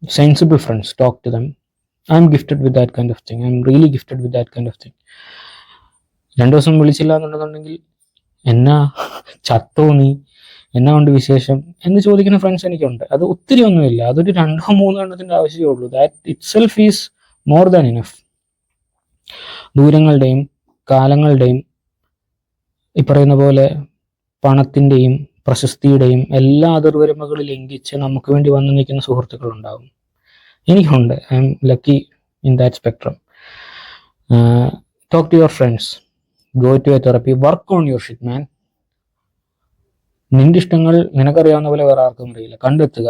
Sensible friends, talk to them. I'm gifted with that kind of thing. I'm really gifted with that kind of thing. 2 ദിവസം വിളിച്ചില്ല എന്നുണ്ടെന്നുണ്ടെങ്കിൽ എന്നാ ചത്തോ നീ, എന്നാ കൊണ്ട് വിശേഷം എന്ന് ചോദിക്കുന്ന friends എനിക്കുണ്ട്. അത് ഒത്തിരി ഒന്നുമില്ല, അതൊരു 2-3 എണ്ണത്തിൻ്റെ ആവശ്യമേ ഉള്ളൂ. That itself is more than enough. ദൂരങ്ങളുടെയും കാലങ്ങളുടെയും ഈ പറയുന്ന പോലെ പണത്തിൻ്റെയും പ്രശസ്തിയുടെയും എല്ലാ അതിർവരമ്പുകൾ ലംഘിച്ച് നമുക്ക് വേണ്ടി വന്നു നിൽക്കുന്ന സുഹൃത്തുക്കളുണ്ടാകും. എനിക്കുണ്ട്. I'm lucky in that spectrum. Talk to your friends, go to a therapy, work on your shit man. നിന്റെ ഇഷ്ടങ്ങൾ നിനക്കറിയാവുന്ന പോലെ വേറെ ആർക്കും അറിയില്ല. കണ്ടെത്തുക,